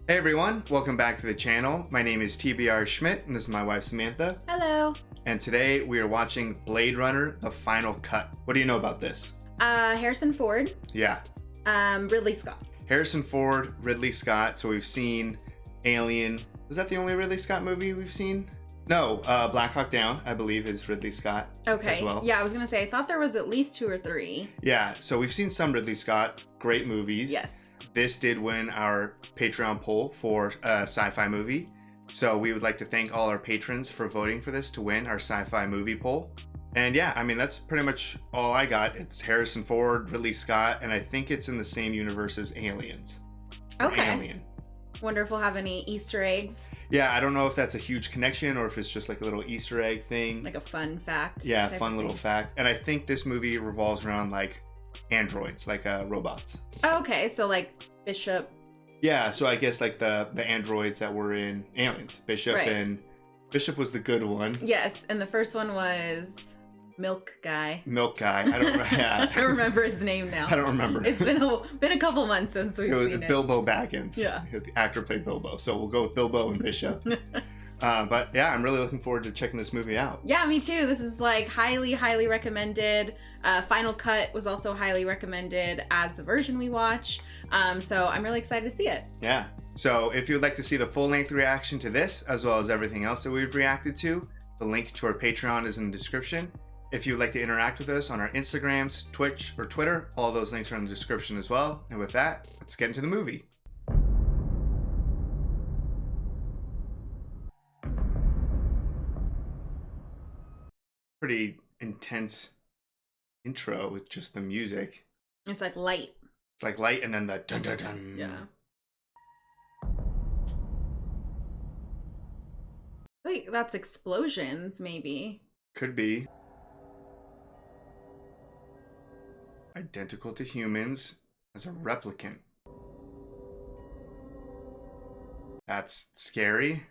Hey everyone, welcome back to the channel. My name is TBR Schmitt and this is my wife Samantha. Hello. And today we are watching Blade Runner, The Final Cut. What do you know about this? Harrison Ford. Yeah. Ridley Scott. Harrison Ford, Ridley Scott. So we've seen Alien. Was that the only Ridley Scott movie we've seen? No, Black Hawk Down, I believe, is Ridley Scott Okay. as well. Yeah, I was gonna say, I thought there was at least 2 or 3. Yeah, so we've seen some Ridley Scott, great movies. Yes. This did win our Patreon poll for a sci-fi movie. So we would like to thank all our patrons for voting for this to win our sci-fi movie poll. And yeah, I mean, that's pretty much all I got. It's Harrison Ford, Ridley Scott, and I think it's in the same universe as Aliens. Okay. Alien. Wonder if we'll have any Easter eggs. Yeah, I don't know if that's a huge connection or if it's just like a little Easter egg thing. Like a fun fact. Yeah, fun little fact. And I think this movie revolves around like androids, like robots. Oh, okay, so like Bishop. Yeah, so I guess like the androids that were in Aliens. Bishop Right. and Bishop was the good one. Yes, and the first one was Milk Guy. Milk Guy. I don't remember. Yeah. I don't remember his name now. I don't remember. It's been a couple months since we've seen it. Bilbo Baggins. Yeah. The actor played Bilbo. So we'll go with Bilbo and Bishop. But yeah, I'm really looking forward to checking this movie out. Yeah, me too. This is like highly recommended. Final Cut was also highly recommended as the version we watch. So I'm really excited to see it. Yeah. So if you would like to see the full-length reaction to this, as well as everything else that we've reacted to, the link to our Patreon is in the description. If you would like to interact with us on our Instagrams, Twitch, or Twitter, all those links are in the description as well. And with that, let's get into the movie. Pretty intense intro with just the music. It's like light. It's like light and then the dun dun dun. Yeah. Wait, that's explosions, maybe. Could be. Identical to humans as a replicant. That's scary.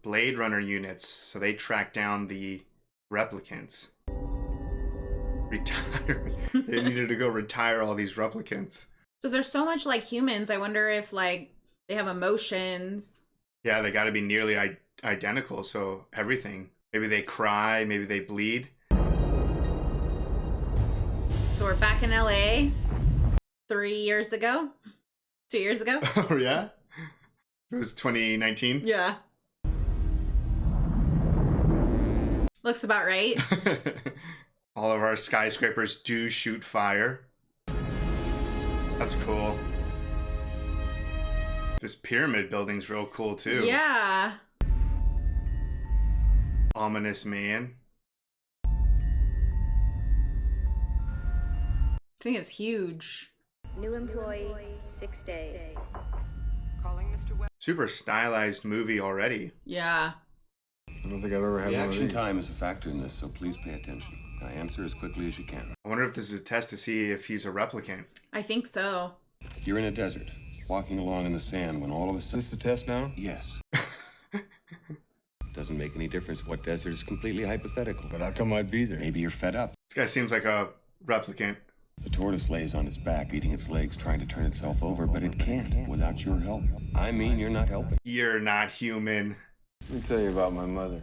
Blade Runner units, so they track down the replicants. Retire. They needed to go retire all these replicants. So there's so much like humans. I wonder if like they have emotions. Yeah, they got to be nearly identical, so everything. Maybe they cry, maybe they bleed. So we're back in LA 3 years ago. 2 years ago. Oh, yeah? It was 2019? Yeah. Looks about right. All of our skyscrapers do shoot fire. That's cool. This pyramid building's real cool too. Yeah. Ominous man. I think it's huge. New employee, 6 days. Super stylized movie already. Yeah. I don't think I've ever had The one of action these. time is a factor in this, so please pay attention. Now answer as quickly as you can. I wonder if this is a test to see if he's a replicant. I think so. You're in a desert, walking along in the sand when all of a Is sudden... this the test now? Yes. Doesn't make any difference what desert is completely hypothetical. But how come I'd be there? Maybe you're fed up. This guy seems like a replicant. The tortoise lays on its back, beating its legs, trying to turn itself over, but it can't without your help. I mean, you're not helping. You're not human. Let me tell you about my mother.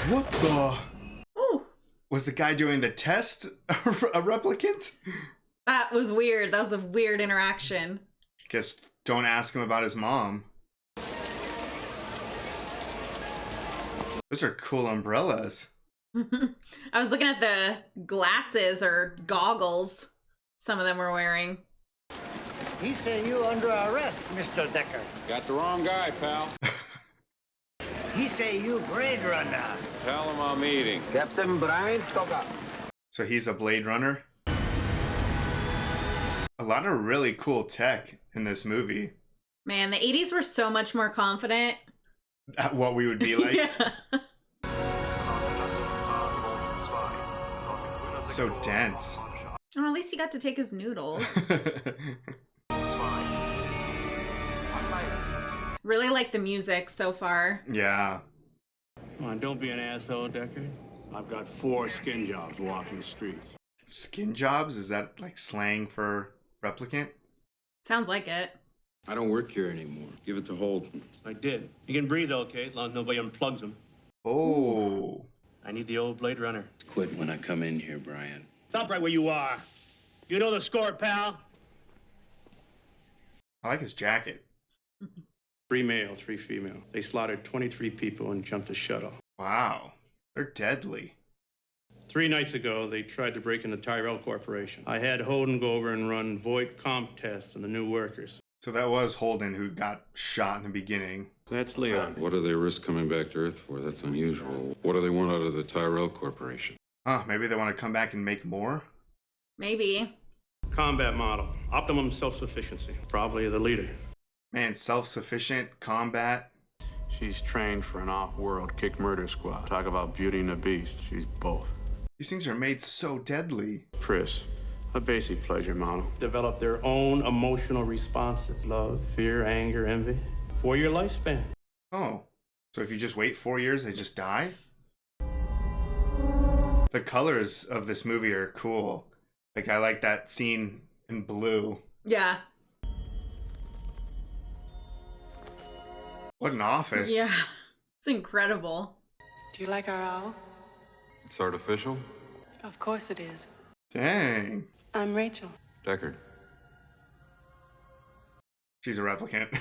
What the? Ooh. Was the guy doing the test a replicant? That was weird. That was a weird interaction. Guess don't ask him about his mom. Those are cool umbrellas. I was looking at the glasses or goggles some of them were wearing. He say you under arrest, Mr. Decker. Got the wrong guy, pal. He say you Blade Runner. Tell him I'm eating. Captain Brian Toga. So he's a Blade Runner. A lot of really cool tech in this movie. Man, the 80s were so much more confident. At what we would be like. Yeah. So dense. Oh, at least he got to take his noodles. Really like the music so far. Yeah. Come on, don't be an asshole, Deckard. I've got 4 skin jobs walking the streets. Skin jobs? Is that like slang for replicant? Sounds like it. I don't work here anymore. Give it to Holden. I did. You can breathe okay, as long as nobody unplugs him. Oh. I need the old Blade Runner. Quit when I come in here, Brian. Stop right where you are. You know the score, pal? I like his jacket. 3 male, 3 female. They slaughtered 23 people and jumped a shuttle. Wow. They're deadly. 3 nights ago, they tried to break into Tyrell Corporation. I had Holden go over and run void comp tests on the new workers. So that was Holden who got shot in the beginning. That's Leon. What do they risk coming back to Earth for? That's unusual. What do they want out of the Tyrell Corporation? Huh, maybe they want to come back and make more? Maybe. Combat model. Optimum self-sufficiency. Probably the leader. Man, self-sufficient, combat. She's trained for an off-world kick murder squad. Talk about beauty and the beast. She's both. These things are made so deadly. Pris, a basic pleasure model. Develop their own emotional responses. Love, fear, anger, envy. 4-year lifespan. Oh, so if you just wait 4 years, they just die? The colors of this movie are cool. Like, I like that scene in blue. Yeah. What an office. Yeah. It's incredible. Do you like our owl? It's artificial? Of course it is. Dang. I'm Rachel. Deckard. She's a replicant.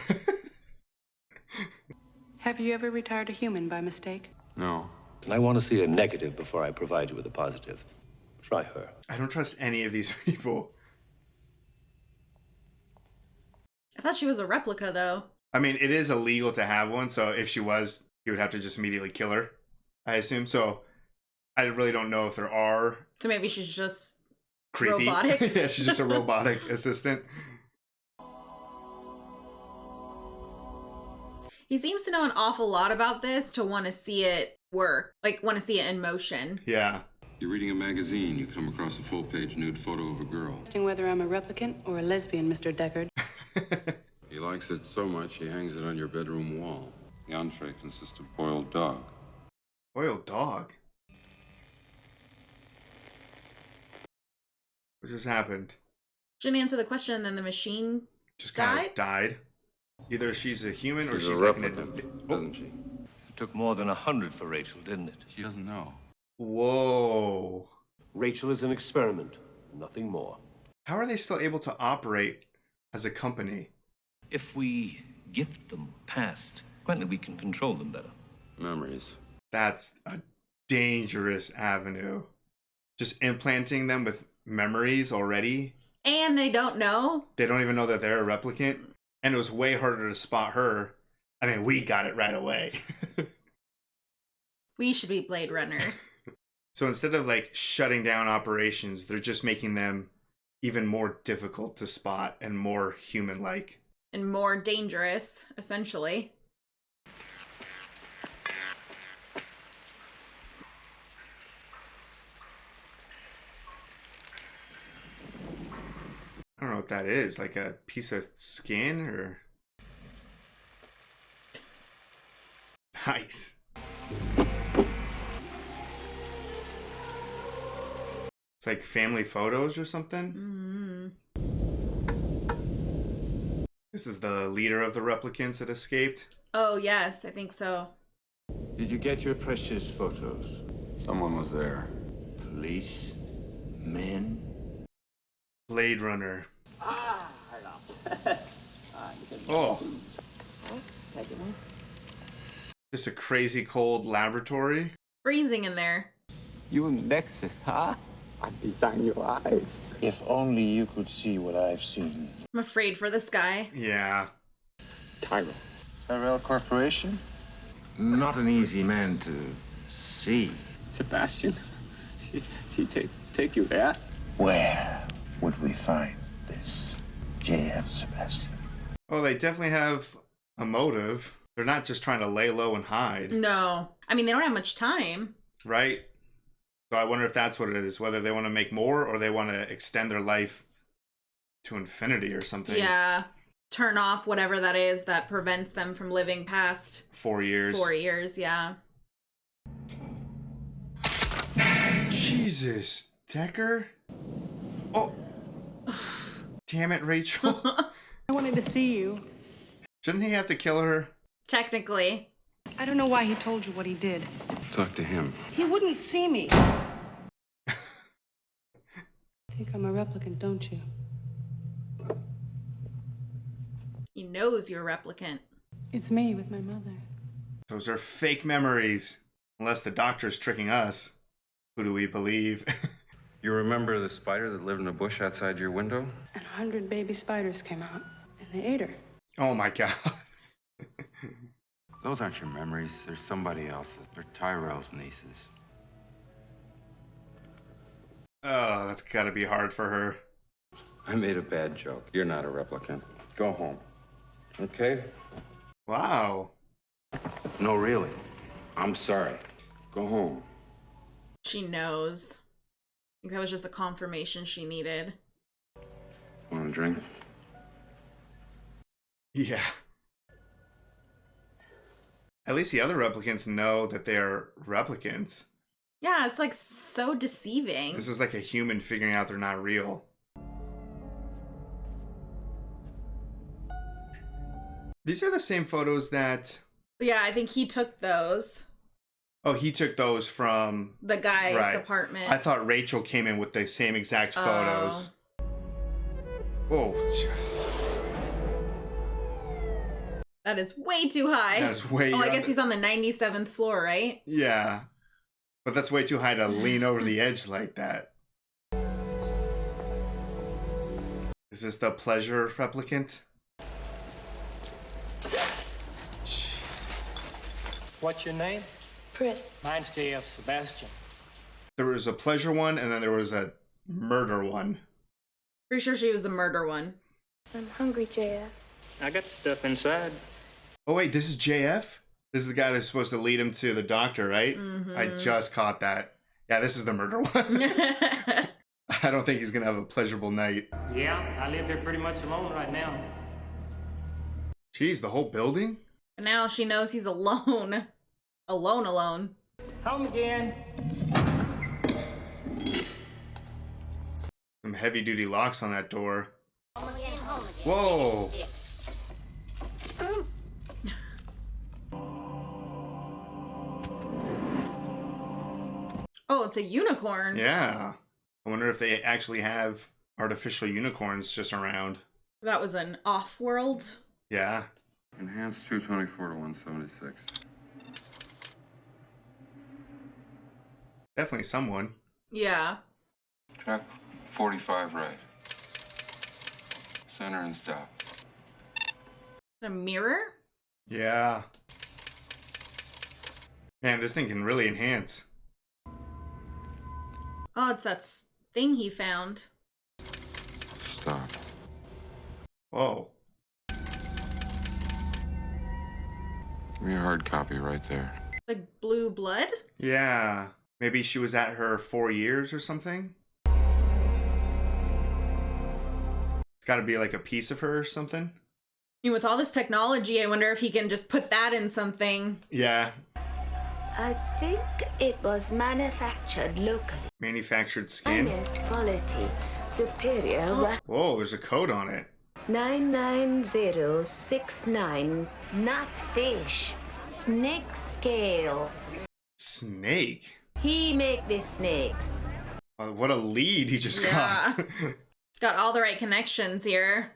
Have you ever retired a human by mistake? No. And I want to see a negative before I provide you with a positive. Try her. I don't trust any of these people. I thought she was a replica, though. I mean, it is illegal to have one, so if she was, he would have to just immediately kill her, I assume. So I really don't know if there are... So maybe she's just creepy. robotic. Yeah, she's just a robotic assistant. He seems to know an awful lot about this to want to see it work. Like, want to see it in motion. Yeah. You're reading a magazine. You come across a full-page nude photo of a girl. Asking whether I'm a replicant or a lesbian, Mr. Deckard. He likes it so much, he hangs it on your bedroom wall. The entree consists of boiled dog. Boiled dog? What just happened? She didn't answer the question, and then the machine Just kind of died? Either she's a human or she's a like an... replicant, doesn't she? It took more than 100 for Rachel, didn't it? She doesn't know. Whoa. Rachel is an experiment, nothing more. How are they still able to operate as a company? If we gift them past, apparently we can control them better. Memories. That's a dangerous avenue. Just implanting them with memories already. And they don't know. They don't even know that they're a replicant. And it was way harder to spot her. I mean, we got it right away. We should be Blade Runners. So instead of like shutting down operations, they're just making them even more difficult to spot and more human-like. And more dangerous, essentially. I don't know what that is, like a piece of skin or... Nice. It's like family photos or something. This is the leader of the replicants that escaped. Oh, yes, I think so. Did you get your precious photos? Someone was there. Police? Men? Blade Runner. Oh. Just a crazy cold laboratory. Freezing in there. You and Nexus, huh? I design your eyes. If only you could see what I've seen. I'm afraid for this guy. Yeah. Tyrell. Tyrell Corporation? Not an easy man to see. Sebastian, he take you there? Where would we find this JF Sebastian? Oh, they definitely have a motive. They're not just trying to lay low and hide. No. I mean, they don't have much time. Right? So I wonder if that's what it is. Whether they want to make more or they want to extend their life to infinity or something. Yeah. Turn off whatever that is that prevents them from living past 4 years. 4 years, yeah. Jesus, Decker? Oh. Damn it, Rachel. I wanted to see you. Shouldn't he have to kill her? Technically. I don't know why he told you what he did. Talk to him. He wouldn't see me. Think I'm a replicant, don't you? He knows you're a replicant. It's me with my mother. Those are fake memories. Unless the doctor's tricking us. Who do we believe? You remember the spider that lived in a bush outside your window? And 100 baby spiders came out, and they ate her. Oh my god. Those aren't your memories. They're somebody else's. They're Tyrell's nieces. Oh, that's gotta be hard for her. I made a bad joke. You're not a replicant. Go home. Okay? Wow. No, really. I'm sorry. Go home. She knows. I think that was just the confirmation she needed. Want a drink? Yeah. At least the other replicants know that they're replicants. Yeah, it's like so deceiving. This is like a human figuring out they're not real. These are the same photos that... Yeah, I think he took those. Oh, he took those from... The guy's right. apartment. I thought Rachel came in with the same exact photos. Whoa. That is way too high. That is way... Oh, I guess he's on the 97th floor, right? Yeah. But that's way too high to lean over the edge like that. Is this the pleasure replicant? What's your name? Chris. Mine's J.F. Sebastian. There was a pleasure one, and then there was a murder one. Pretty sure she was the murder one. I'm hungry, JF. I got stuff inside. Oh wait, this is JF? This is the guy that's supposed to lead him to the doctor, right? Mm-hmm. I just caught that. Yeah, this is the murder one. I don't think he's gonna have a pleasurable night. Yeah, I live here pretty much alone right now. Jeez, the whole building? And now she knows he's alone. Alone. Home again. Some heavy duty locks on that door. Whoa! Oh, it's a unicorn. Yeah. I wonder if they actually have artificial unicorns just around. That was an off-world. Yeah. Enhanced 224 to 176. Definitely someone. Yeah. Track 45 right. Center and stop. A mirror? Yeah. Man, this thing can really enhance. Oh, it's that thing he found. Stop. Whoa. Give me a hard copy right there. Like blue blood? Yeah. Maybe she was at her 4 years or something? It's gotta be like a piece of her or something. I mean, with all this technology, I wonder if he can just put that in something. Yeah. I think it was manufactured locally. Manufactured skin. Highest quality. Superior. Whoa, there's a code on it. 99069. Not fish. Snake scale. Snake? He make this snake. What a lead he just got. Got all the right connections here.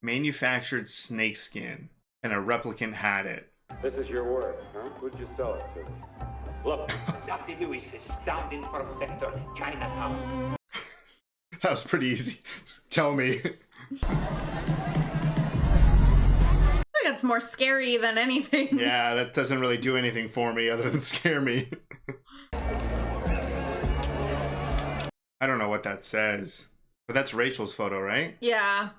Manufactured snakeskin. And a replicant had it. This is your work, huh? Who'd you sell it to? Look, Dr. Lewis is down in First Sector, Chinatown. That was pretty easy. Tell me. I think that's more scary than anything. Yeah, that doesn't really do anything for me other than scare me. I don't know what that says. But that's Rachel's photo, right? Yeah.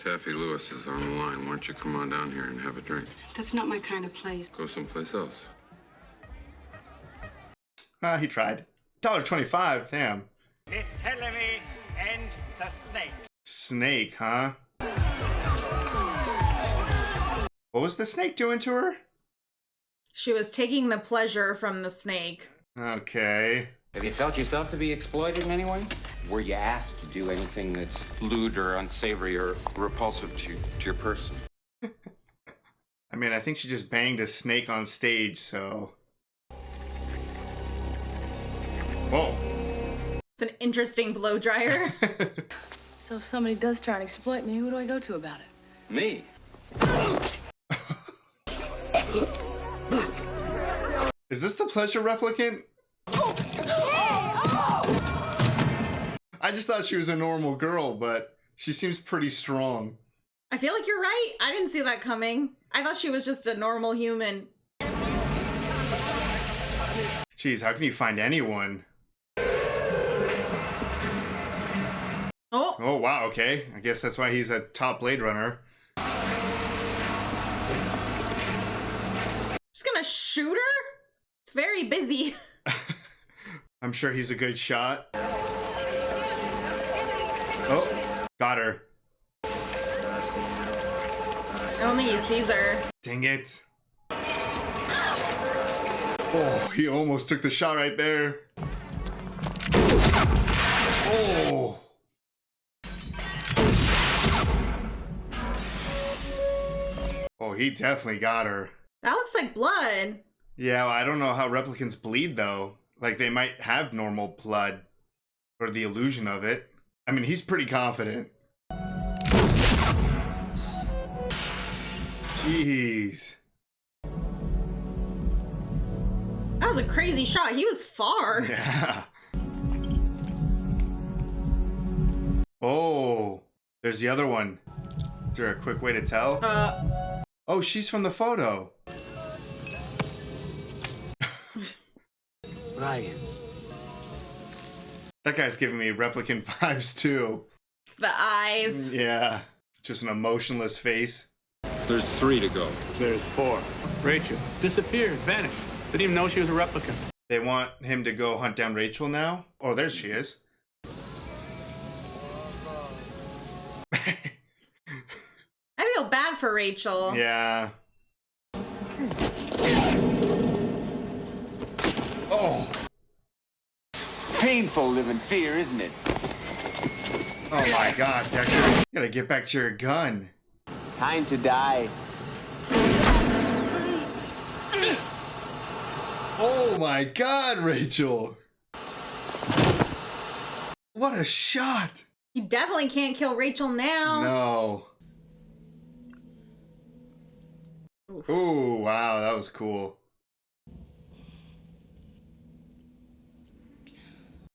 Taffy Lewis is on the line. Why don't you come on down here and have a drink? That's not my kind of place. Go someplace else. He tried. $1.25, damn. Miss Hillary and the snake. Snake, huh? What was the snake doing to her? She was taking the pleasure from the snake. Okay. Have you felt yourself to be exploited in any way? Were you asked to do anything that's lewd or unsavory or repulsive to your person? I mean, I think she just banged a snake on stage, so... Whoa. It's an interesting blow dryer. So if somebody does try and exploit me, who do I go to about it? Me? Is this the pleasure replicant? I just thought she was a normal girl, but she seems pretty strong. I feel like you're right. I didn't see that coming. I thought she was just a normal human. Jeez, how can you find anyone? Oh. Oh, wow, okay. I guess that's why he's a top Blade Runner. Just gonna shoot her? It's very busy. I'm sure he's a good shot. Oh, got her. I don't think he sees her. Dang it. Oh, he almost took the shot right there. Oh. Oh, he definitely got her. That looks like blood. Yeah, well, I don't know how replicants bleed, though. Like, they might have normal blood. Or the illusion of it. I mean, he's pretty confident. Jeez. That was a crazy shot. He was far. Yeah. Oh, there's the other one. Is there a quick way to tell? Oh, she's from the photo. Ryan. That guy's giving me replicant vibes too. It's the eyes. Yeah, just an emotionless face. There's 3 to go. There's 4. Rachel disappeared, vanished. Didn't even know she was a replicant. They want him to go hunt down Rachel now? Oh, there she is. I feel bad for Rachel. Yeah. Oh. Painful living fear, isn't it? Oh my God, Decker. You gotta get back to your gun. Time to die. Oh my God, Rachel. What a shot. You definitely can't kill Rachel now. No. Oof. Ooh, wow, that was cool.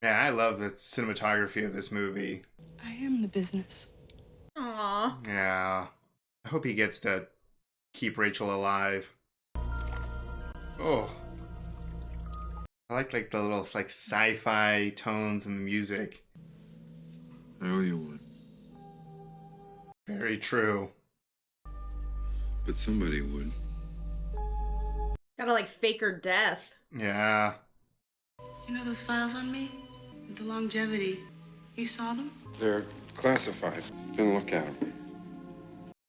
Yeah, I love the cinematography of this movie. I am the business. Aww. Yeah. I hope he gets to keep Rachel alive. Oh. I like the little like sci-fi tones in the music. I owe you one. Very true. But somebody would. Gotta like fake her death. Yeah. You know those files on me? The longevity. You saw them? They're classified. Didn't look at them.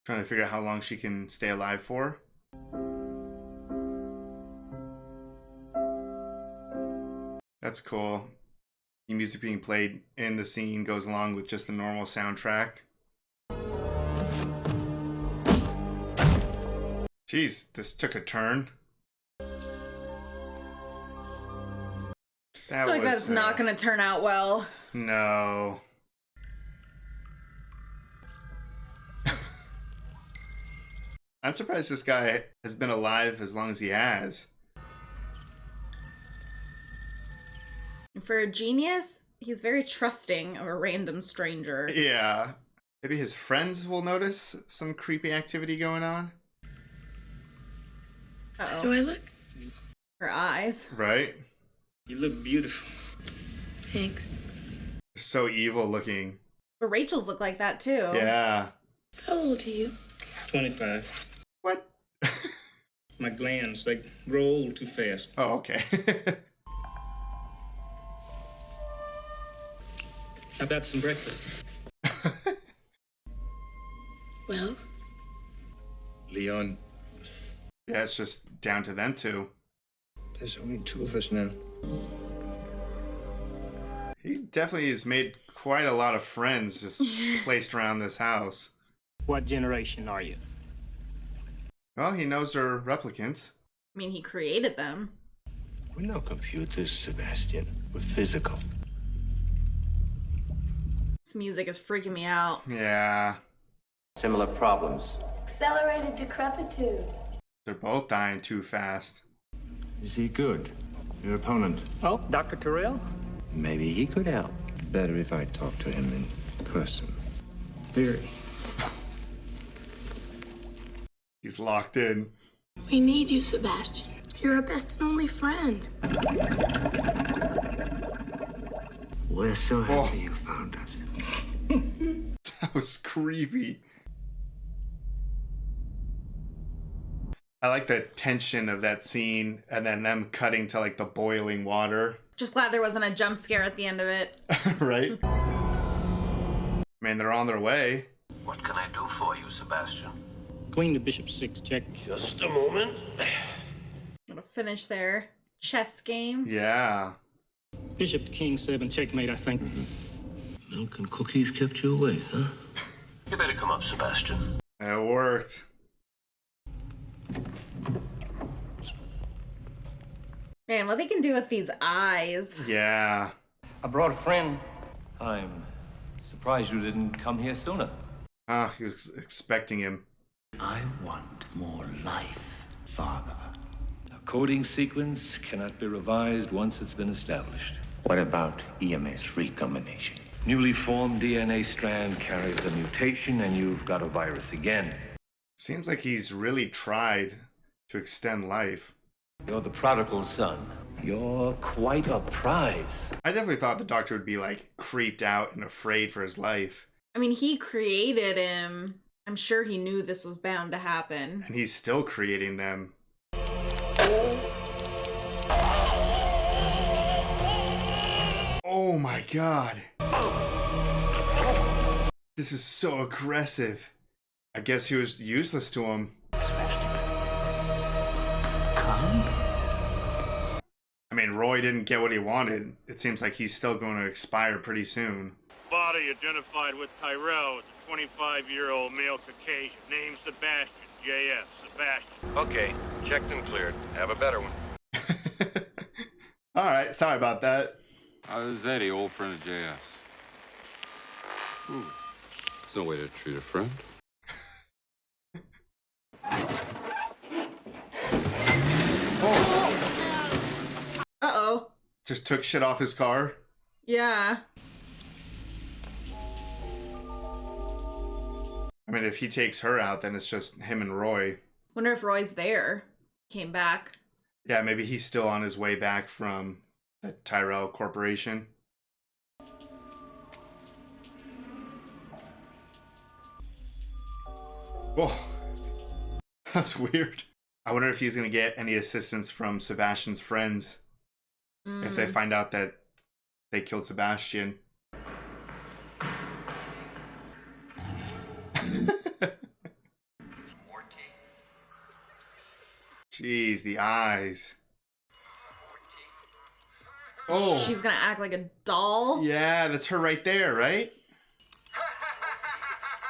Trying to figure out how long she can stay alive for. That's cool. The music being played in the scene goes along with just the normal soundtrack. Jeez, this took a turn. I feel like that's not gonna turn out well. No. I'm surprised this guy has been alive as long as he has. For a genius, he's very trusting of a random stranger. Yeah. Maybe his friends will notice some creepy activity going on. Uh-oh. How do I look? Her eyes. Right? You look beautiful. Thanks. So evil looking. But Rachel's look like that too. Yeah. How old are you? 25. What? My glands, they roll too fast. Oh, okay. How about some breakfast? Well? Leon, Yeah, it's just down to them two. there's only 2 of us now. He definitely has made quite a lot of friends just placed around this house. What generation are you? Well, he knows they're replicants. I mean, he created them. We're no computers, Sebastian. We're physical. This music is freaking me out. Yeah. Similar problems. Accelerated decrepitude. They're both dying too fast. Is he good? Your opponent? Oh, Dr. Terrell? Maybe he could help. Better if I talk to him in person. Very. He's locked in. We need you, Sebastian. You're our best and only friend. We're so happy you found us. That was creepy. I like the tension of that scene and then them cutting to like the boiling water. Just glad there wasn't a jump scare at the end of it. Right? I mean, they're on their way. What can I do for you, Sebastian? Queen to bishop 6 check. Just a moment. Gonna finish their chess game. Yeah. Bishop to king 7 checkmate, I think. Milk and cookies kept you awake, huh? You better come up, Sebastian. It worked. Man, what they can do with these eyes. Yeah. I brought a friend. I'm surprised you didn't come here sooner. He was expecting him. I want more life, Father. A coding sequence cannot be revised once it's been established. What about EMS recombination? Newly formed DNA strand carries the mutation and you've got a virus again. Seems like he's really tried to extend life. You're the prodigal son. You're quite a prize. I definitely thought the doctor would be like creeped out and afraid for his life. I mean, he created him. I'm sure he knew this was bound to happen. And he's still creating them. Oh my god. This is so aggressive. I guess he was useless to him. I mean, Roy didn't get what he wanted. It seems like he's still going to expire pretty soon. Body identified with Tyrell as a 25-year-old male Caucasian, named Sebastian, J.F. Sebastian. Okay, checked and cleared. Have a better one. Alright, sorry about that. This is Eddie, old friend of JF's. It's no way to treat a friend. Uh-oh. Just took shit off his car. Yeah. I mean, if he takes her out, then it's just him and Roy. Wonder if Roy's there. Came back. Yeah, maybe he's still on his way back from the Tyrell Corporation. Whoa. That's weird. I wonder if he's going to get any assistance from Sebastian's friends. If they find out that they killed Sebastian. Jeez, the eyes. Oh. She's gonna act like a doll? Yeah, that's her right there, right?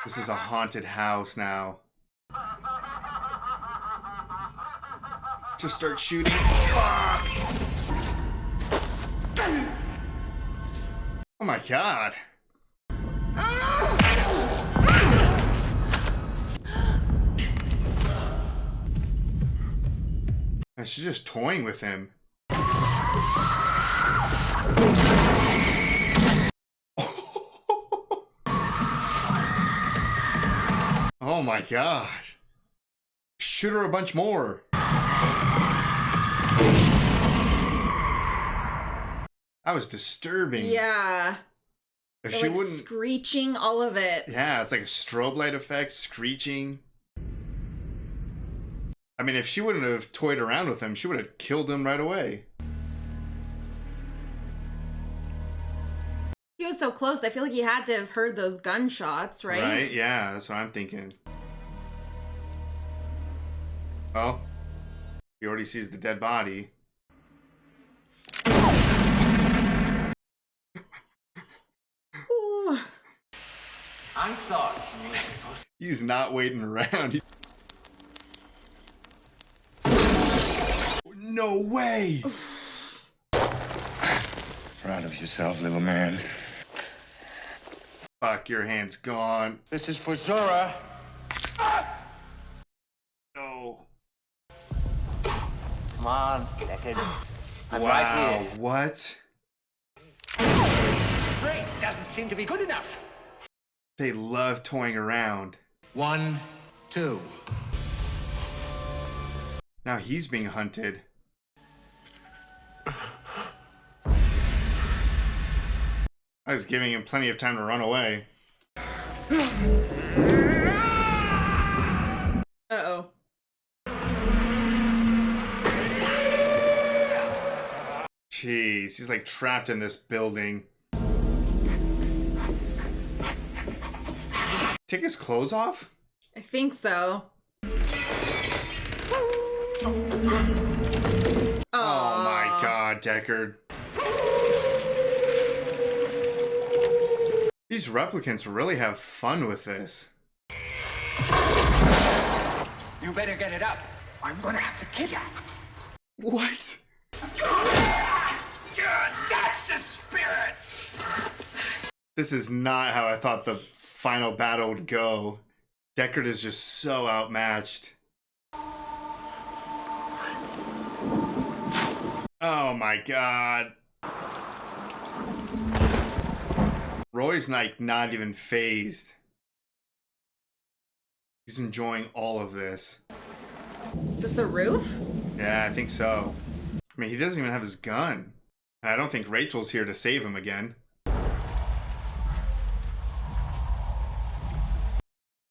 This is a haunted house now. Just start shooting. Fuck! Oh my god. And she's just toying with him. Oh my gosh. Shoot her a bunch more. That was disturbing. Yeah. If They're she like wouldn't... screeching, all of it. Yeah, it's like a strobe light effect, screeching. I mean, if she wouldn't have toyed around with him, she would have killed him right away. He was so close. I feel like he had to have heard those gunshots, right? Right? Yeah, that's what I'm thinking. Well, he already sees the dead body. I thought he was supposed He's not waiting around. No way! Proud of yourself, little man. Fuck, your hand's gone. This is for Zora. No. Come on, Deckard. I'm Wow, right here. what? Straight doesn't seem to be good enough. They love toying around. 1, 2. Now he's being hunted. I was giving him plenty of time to run away. Uh-oh. Jeez, he's like trapped in this building. Take his clothes off? I think so. Oh my god, Deckard. These replicants really have fun with this. You better get it up. I'm gonna have to kill you. What? That's the spirit. This is not how I thought the final battle would go. Deckard is just so outmatched. Oh my god. Roy's like not even phased. He's enjoying all of this. Just the roof? Yeah, I think so. I mean, he doesn't even have his gun. I don't think Rachel's here to save him again.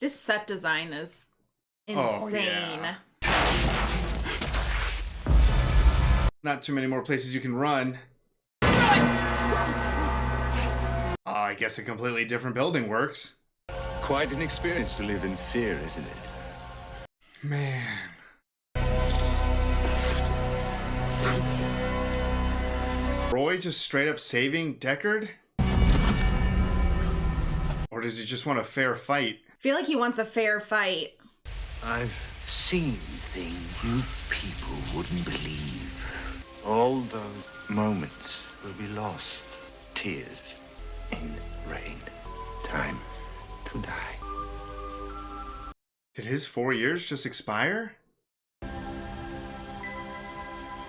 This set design is insane. Oh, yeah. Not too many more places you can run. I guess a completely different building works. Quite an experience to live in fear, isn't it? Man. Roy just straight up saving Deckard? Or does he just want a fair fight? I feel like he wants a fair fight. I've seen things you people wouldn't believe. All those moments will be lost. Tears in rain. Time to die. Did his 4 years just expire?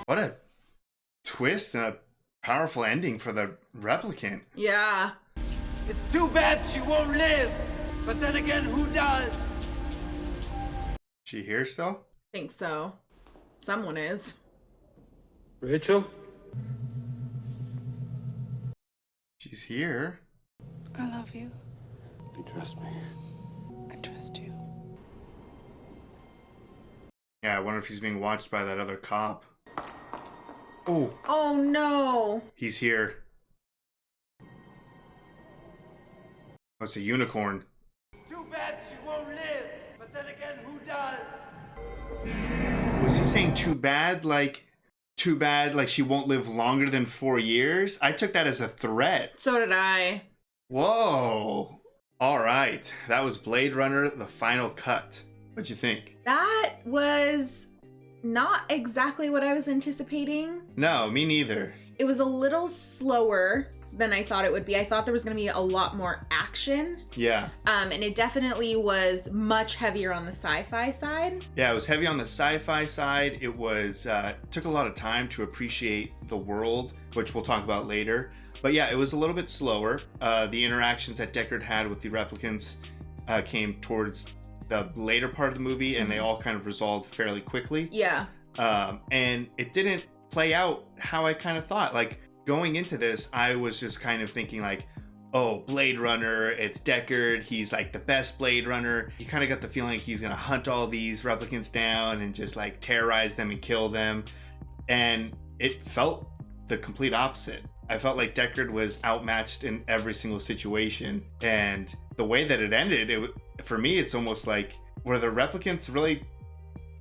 What a twist and a powerful ending for the replicant. Yeah. It's too bad she won't live. But then again, who does? She here still? Think so. Someone is. Rachel? She's here. I love you. You trust me? I trust you. Yeah, I wonder if he's being watched by that other cop. Oh. Oh no. He's here. Oh, it's a unicorn. Too bad she won't live. But then again, who does? Was he saying too bad like she won't live longer than 4 years? I took that as a threat. So did I. Whoa. All right. That was Blade Runner, the final cut. What'd you think? That was not exactly what I was anticipating. No, me neither. It was a little slower than I thought it would be. I thought there was going to be a lot more action. Yeah. And it definitely was much heavier on the sci-fi side. Yeah, it was heavy on the sci-fi side. It was took a lot of time to appreciate the world, which we'll talk about later. But yeah, it was a little bit slower. The interactions that Deckard had with the replicants came towards the later part of the movie, and they all kind of resolved fairly quickly. Yeah. And it didn't play out how I kind of thought. Like, going into this, I was just kind of thinking like, oh, Blade Runner, it's Deckard, he's like the best Blade Runner. You kind of got the feeling he's gonna hunt all these replicants down and just like terrorize them and kill them. And it felt the complete opposite. I felt like Deckard was outmatched in every single situation. And the way that it ended, for me, it's almost like, were the replicants really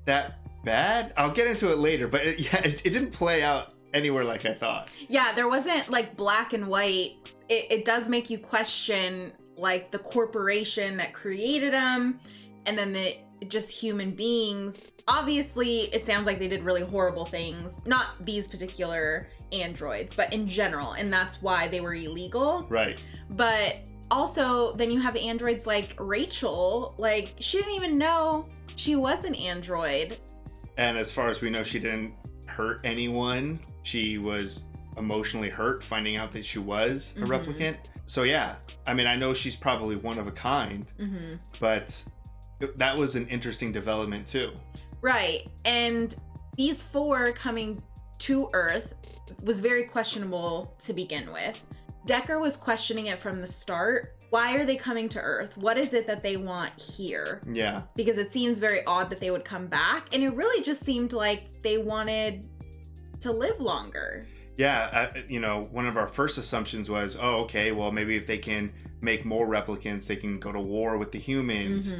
that bad? I'll get into it later, but it didn't play out anywhere like I thought. Yeah, there wasn't like black and white. It does make you question like the corporation that created them, and then the just human beings. Obviously, it sounds like they did really horrible things. Not these particular androids, but in general, and that's why they were illegal. Right. But also, then you have androids like Rachel. Like, she didn't even know she was an android. And as far as we know, she didn't hurt anyone. She was emotionally hurt finding out that she was a replicant. So yeah, I mean, I know she's probably one of a kind, but that was an interesting development too. Right. And these 4 coming to Earth was very questionable to begin with. Decker was questioning it from the start. Why are they coming to Earth? What is it that they want here? Yeah. Because it seems very odd that they would come back. And it really just seemed like they wanted to live longer. Yeah. One of our first assumptions was, oh, okay, well, maybe if they can make more replicants, they can go to war with the humans.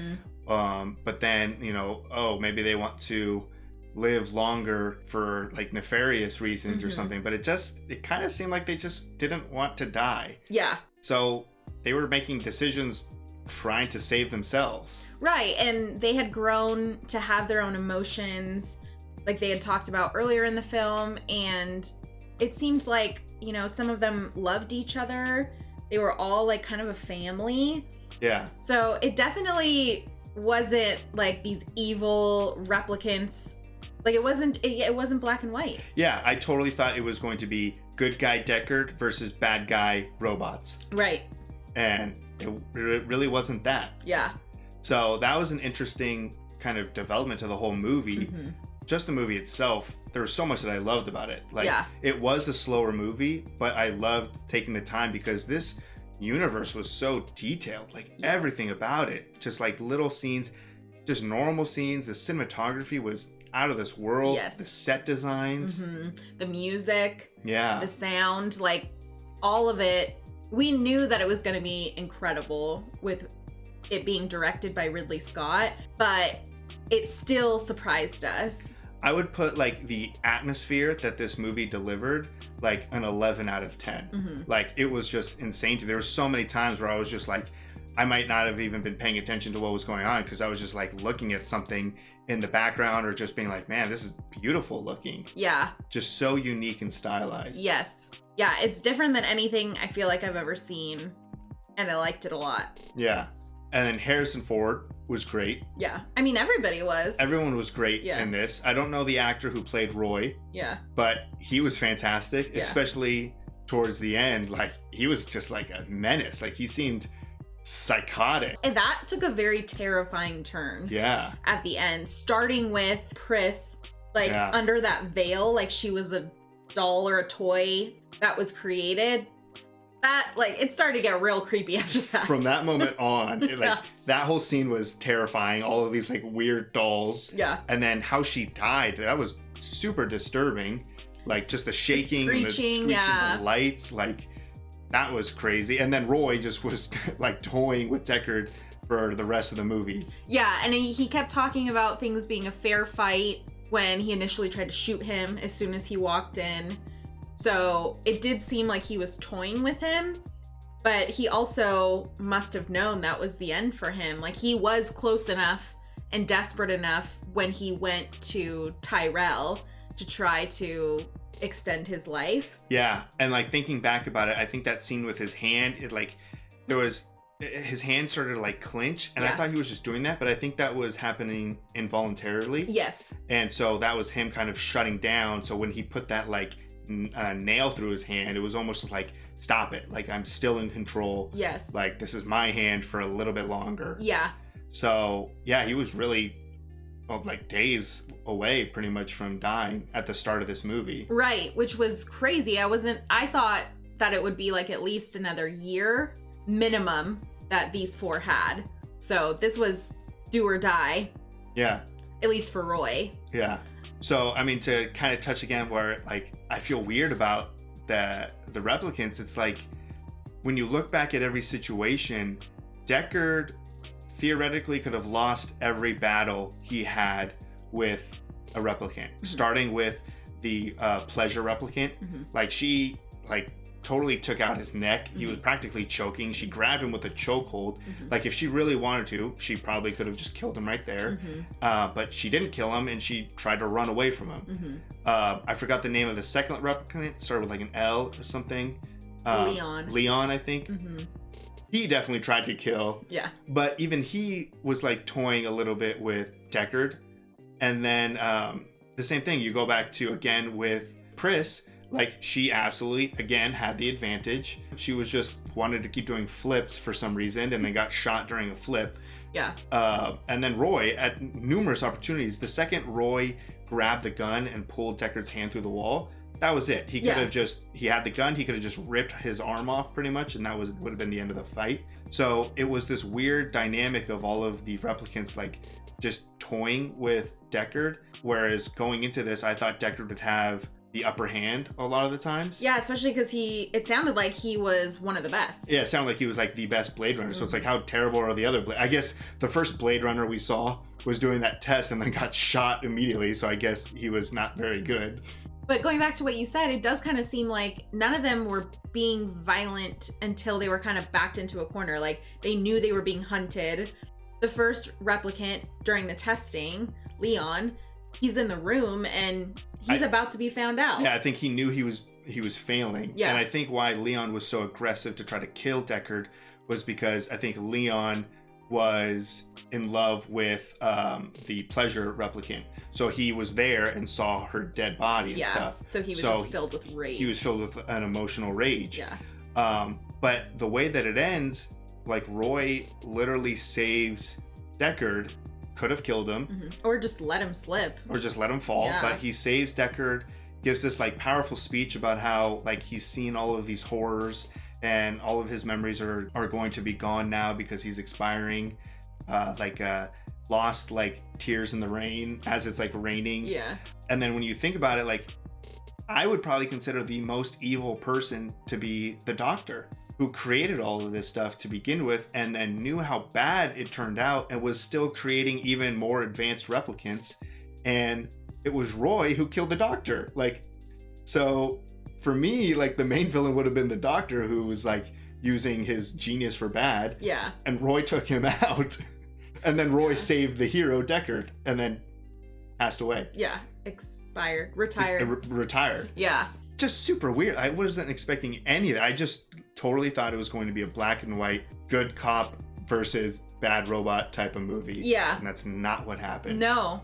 But then, maybe they want to live longer for like nefarious reasons or something. But it kind of seemed like they just didn't want to die. Yeah. So they were making decisions trying to save themselves. Right. And they had grown to have their own emotions, like they had talked about earlier in the film. And it seemed like, some of them loved each other. They were all like kind of a family. Yeah. So it definitely wasn't like these evil replicants. Like it wasn't black and white. Yeah, I totally thought it was going to be good guy Deckard versus bad guy robots. Right. And it really wasn't that. Yeah. So that was an interesting kind of development to the whole movie. Just the movie itself, there was so much that I loved about it. Like, it was a slower movie, but I loved taking the time because this universe was so detailed. Like everything about it, just like little scenes, just normal scenes. The cinematography was out of this world. Yes. The set designs, the music, the sound, like all of it. We knew that it was going to be incredible with it being directed by Ridley Scott, but it still surprised us. I would put like the atmosphere that this movie delivered like an 11 out of 10. Like it was just insane. There were so many times where I was just like, I might not have even been paying attention to what was going on because I was just like looking at something in the background or just being like, man, this is beautiful looking. Yeah. Just so unique and stylized. Yes. Yeah, it's different than anything I feel like I've ever seen, and I liked it a lot. Yeah. And then Harrison Ford was great. Yeah. I mean, everybody was. Everyone was great in this. I don't know the actor who played Roy. Yeah. But he was fantastic, especially towards the end. Like, he was just like a menace. Like, he seemed psychotic. And that took a very terrifying turn. Yeah. At the end, starting with Pris, like, under that veil, like she was a doll or a toy that was created. That, like, it started to get real creepy after that. From that moment on, that whole scene was terrifying. All of these, like, weird dolls. Yeah. And then how she died, that was super disturbing. Like, just the shaking, the screeching, the lights, like, that was crazy. And then Roy just was, like, toying with Deckard for the rest of the movie. Yeah, and he kept talking about things being a fair fight when he initially tried to shoot him as soon as he walked in. So it did seem like he was toying with him, but he also must have known that was the end for him. Like, he was close enough and desperate enough when he went to Tyrell to try to extend his life. Yeah, and like thinking back about it, I think that scene with his hand, his hand started to like clench, and I thought he was just doing that, but I think that was happening involuntarily. Yes. And so that was him kind of shutting down. So when he put that like nail through his hand, it was almost like, stop it, like I'm still in control. Yes. Like this is my hand for a little bit longer. Yeah. So yeah, he was really like days away pretty much from dying at the start of this movie. Right, which was crazy. I thought that it would be like at least another year minimum that these four had. So this was do or die. Yeah. At least for Roy. Yeah. So, I mean, to kind of touch again where, like, I feel weird about the replicants, it's like, when you look back at every situation, Deckard theoretically could have lost every battle he had with a replicant. Starting with the pleasure replicant. Like, she, like, totally took out his neck. He was practically choking. She grabbed him with a chokehold. Like, if she really wanted to, she probably could have just killed him right there. But she didn't kill him, and she tried to run away from him. I forgot the name of the second replicant. Started with like an L or something. Leon, I think. He definitely tried to kill. Yeah. But even he was like toying a little bit with Deckard. And then the same thing, you go back to again with Pris. Like, she absolutely, again, had the advantage. She was just wanted to keep doing flips for some reason, and then got shot during a flip. Yeah. And then Roy, at numerous opportunities, the second Roy grabbed the gun and pulled Deckard's hand through the wall, that was it. He could have he had the gun, he could have just ripped his arm off pretty much, and that would have been the end of the fight. So it was this weird dynamic of all of the replicants, like, just toying with Deckard, whereas going into this, I thought Deckard would have the upper hand a lot of the times. Yeah, especially because it sounded like he was one of the best. Yeah, it sounded like he was like the best Blade Runner. So it's like, how terrible are the other I guess the first Blade Runner we saw was doing that test and then got shot immediately. So I guess he was not very good. But going back to what you said, it does kind of seem like none of them were being violent until they were kind of backed into a corner. Like, they knew they were being hunted. The first replicant during the testing, Leon, he's in the room and he's about to be found out. Yeah, I think he knew he was failing. Yeah. And I think why Leon was so aggressive to try to kill Deckard was because I think Leon was in love with the pleasure replicant. So he was there and saw her dead body and stuff. So he was just filled with rage. He was filled with an emotional rage. Yeah. But the way that it ends, like, Roy literally saves Deckard. Could have killed him. Or just let him slip. Or just let him fall. Yeah. But he saves Deckard, gives this like powerful speech about how like he's seen all of these horrors and all of his memories are going to be gone now because he's expiring. Lost like tears in the rain as it's like raining. Yeah. And then when you think about it, like, I would probably consider the most evil person to be the Doctor, who created all of this stuff to begin with and then knew how bad it turned out and was still creating even more advanced replicants. And it was Roy who killed the Doctor. Like, so for me, like, the main villain would have been the Doctor, who was like using his genius for bad. Yeah. And Roy took him out. And then Roy saved the hero Deckard and then passed away. Yeah. Expired. Retired. Retired. Yeah. Just super weird. I wasn't expecting any of that. I just totally thought it was going to be a black and white good cop versus bad robot type of movie. Yeah. And that's not what happened. No,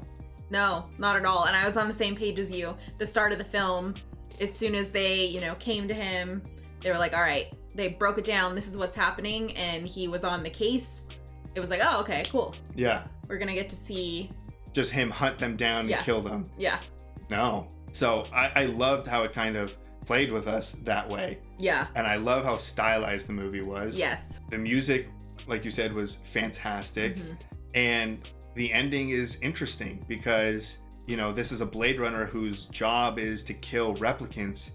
not at all. And I was on the same page as you. The start of the film, as soon as they, came to him, they were like, all right, they broke it down. This is what's happening. And he was on the case. It was like, oh, okay, cool. Yeah. We're going to get to see just him hunt them down and kill them. Yeah. No. So I loved how it kind of played with us that way. Yeah. And I love how stylized the movie was. Yes. The music, like you said, was fantastic. And the ending is interesting because, this is a Blade Runner whose job is to kill replicants,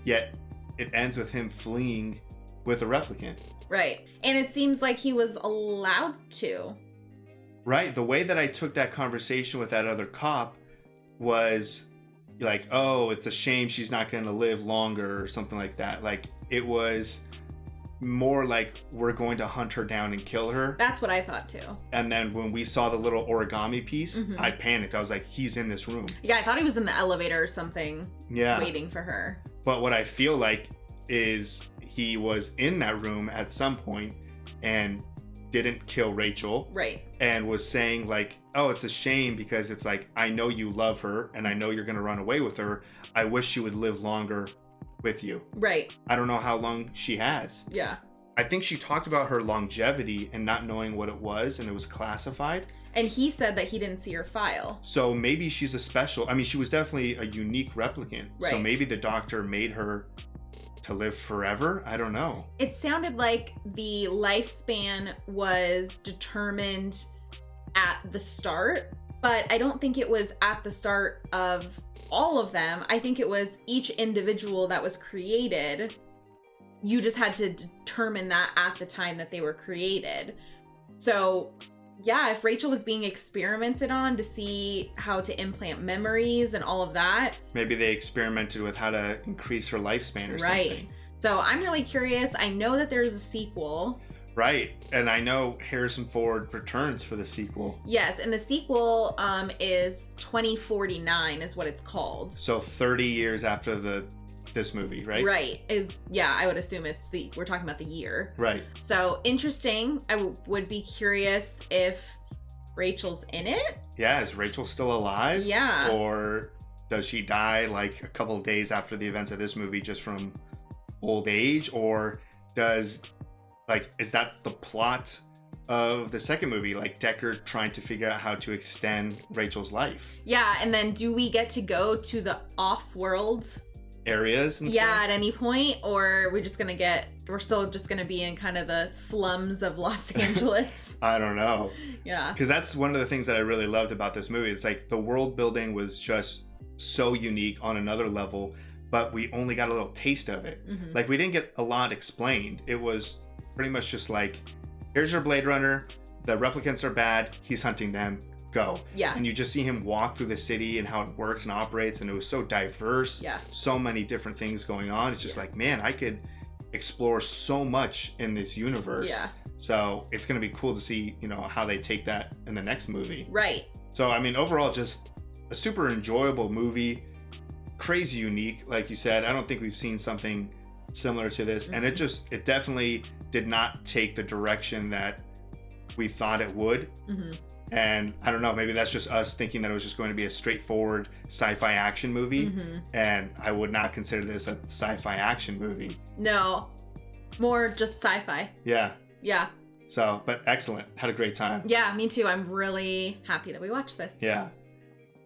yet it ends with him fleeing with a replicant. Right. And it seems like he was allowed to. Right. The way that I took that conversation with that other cop was like, oh, it's a shame she's not going to live longer or something like that. Like, it was more like, we're going to hunt her down and kill her. That's what I thought too. And then when we saw the little origami piece, I panicked. I was like, he's in this room. Yeah, I thought he was in the elevator or something. Yeah. Waiting for her. But what I feel like is he was in that room at some point and didn't kill Rachel. Right. And was saying like, oh, it's a shame because it's like, I know you love her and I know you're going to run away with her. I wish she would live longer with you. Right. I don't know how long she has. Yeah. I think she talked about her longevity and not knowing what it was, and it was classified. And he said that he didn't see her file. So maybe she's a special, I mean, she was definitely a unique replicant. Right. So maybe the Doctor made her to live forever. I don't know. It sounded like the lifespan was determined at the start, but I don't think it was at the start of all of them. I think it was each individual that was created. You just had to determine that at the time that they were created. So yeah, if Rachel was being experimented on to see how to implant memories and all of that. Maybe they experimented with how to increase her lifespan or something. Right. So I'm really curious. I know that there's a sequel. Right. And I know Harrison Ford returns for the sequel. Yes, and the sequel is 2049 is what it's called. So 30 years after this movie, right? Right. I would assume we're talking about the year. Right. So interesting. I would be curious if Rachel's in it. Yeah, is Rachel still alive? Yeah. Or does she die like a couple of days after the events of this movie just from old age? Or is that the plot of the second movie, like Deckard trying to figure out how to extend Rachel's life? Yeah, and then do we get to go to the off-world areas and stuff? at any point, or we're still just gonna be in kind of the slums of Los Angeles? I don't know. Yeah. Because that's one of the things that I really loved about this movie. It's like the world building was just so unique on another level, but we only got a little taste of it. Mm-hmm. Like, we didn't get a lot explained. It was pretty much just like, here's your Blade Runner, the replicants are bad, he's hunting them, go. Yeah. And you just see him walk through the city and how it works and operates, and it was so diverse. Yeah. So many different things going on. It's just like, man, I could explore so much in this universe. Yeah. So it's going to be cool to see, how they take that in the next movie. Right. So, I mean, overall, just a super enjoyable movie. Crazy unique, like you said. I don't think we've seen something similar to this. Mm-hmm. And it definitely did not take the direction that we thought it would. Mm-hmm. And I don't know, maybe that's just us thinking that it was just going to be a straightforward sci-fi action movie. Mm-hmm. And I would not consider this a sci-fi action movie. No. More just sci-fi. Yeah. Yeah. So, but excellent. Had a great time. Yeah, me too. I'm really happy that we watched this. Yeah.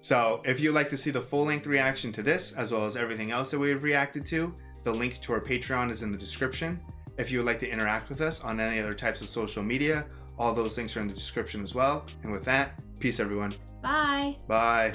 So, if you'd like to see the full-length reaction to this, as well as everything else that we've reacted to, the link to our Patreon is in the description. If you would like to interact with us on any other types of social media, all those links are in the description as well. And with that, peace everyone. Bye. Bye.